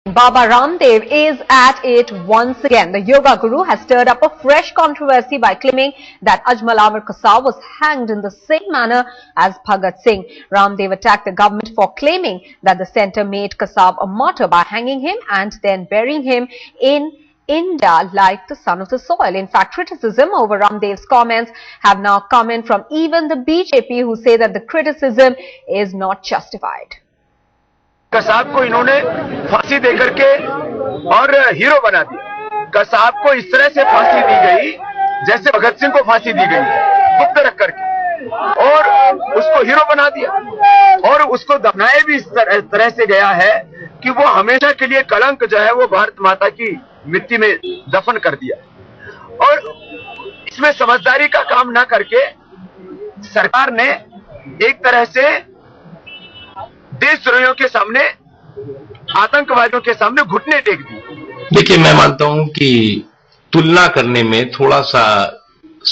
Baba Ramdev is at it once again. The yoga guru has stirred up a fresh controversy by claiming that Ajmal Amir Kasab was hanged in the same manner as Bhagat Singh. Ramdev attacked the government for claiming that the centre made Kasab a martyr by hanging him and then burying him in India like the son of the soil. In fact, criticism over Ramdev's comments have now come in from even the BJP, who say that the criticism is not justified. Kasab को इन्होंने फांसी देकर के और hero बना दिया। कसाब को इस तरह से फांसी दी गई जैसे भगत सिंह को फांसी दी गई, गुप्त रख करके, और उसको हीरो बना दिया और उसको दफनाया भी इस तरह से गया है कि वो हमेशा के लिए कलंक जो है वो भारत माता की मिट्टी में दफन कर दिया। और इसमें समझदारी का काम ना करके सरकार ने एक तरह से देशद्रोहियों के सामने, आतंकवादियों के सामने घुटने टेक दी। देखिए, मैं मानता हूं कि तुलना करने में थोड़ा सा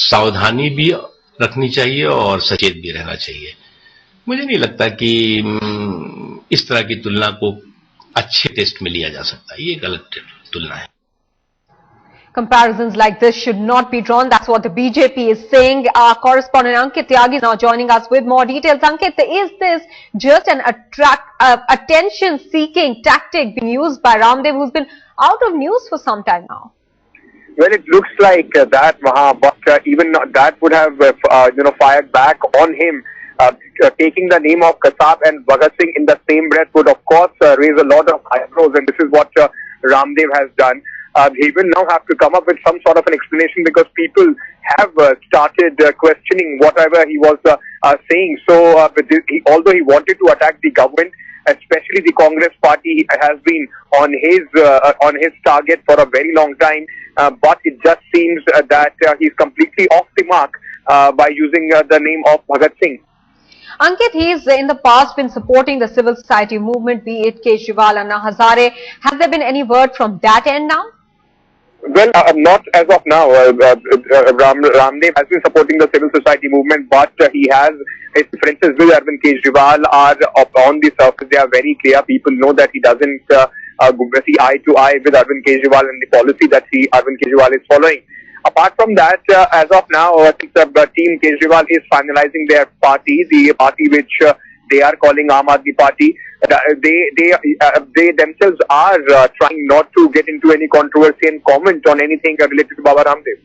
सावधानी भी रखनी चाहिए और सचेत भी रहना चाहिए। मुझे नहीं लगता कि इस तरह की तुलना को अच्छे टेस्ट में लिया जा सकता है। ये गलत तुलना है। Comparisons like this should not be drawn. That's what the BJP is saying. Our correspondent Ankit Tyagi is now joining us with more details. Ankit, is this just an attention-seeking tactic being used by Ramdev, who's been out of news for some time now? Well, it looks like that, Maha, but even that would have, fired back on him. Taking the name of Kasab and Bhagat Singh in the same breath would, of course, raise a lot of eyebrows, and this is what Ramdev has done. He will now have to come up with some sort of an explanation, because people have started questioning whatever he was saying. So, although he wanted to attack the government, especially the Congress party, has been on his target for a very long time. But it just seems that he's completely off the mark by using the name of Bhagat Singh. Ankit, he's in the past been supporting the civil society movement, be it Kejriwal, Anna Hazare. Has there been any word from that end now? Well, not as of now. Ramdev has been supporting the civil society movement, but he has his differences with Arvind Kejriwal are on the surface. They are very clear. People know that he doesn't see eye to eye with Arvind Kejriwal and the policy that Arvind Kejriwal is following. Apart from that, as of now, I think the team Kejriwal is finalizing their party, the party which they are calling Aam Aadmi Party. They themselves are trying not to get into any controversy and comment on anything related to Baba Ramdev.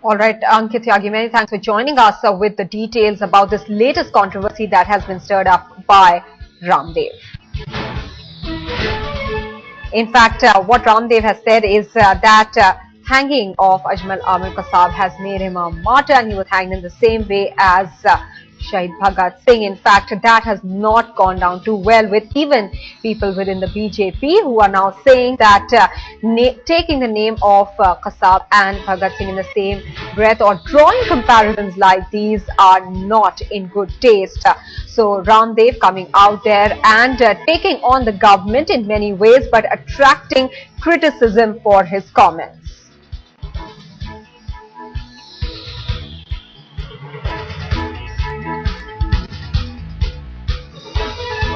All right, Ankit Tyagi, many thanks for joining us with the details about this latest controversy that has been stirred up by Ramdev. In fact, what Ramdev has said is that hanging of Ajmal Amir Kasab has made him a martyr, and he was hanged in the same way as Shahid Bhagat Singh. In fact, that has not gone down too well with even people within the BJP, who are now saying that taking the name of Kasab and Bhagat Singh in the same breath, or drawing comparisons like these, are not in good taste. So Ramdev coming out there and taking on the government in many ways, but attracting criticism for his comments.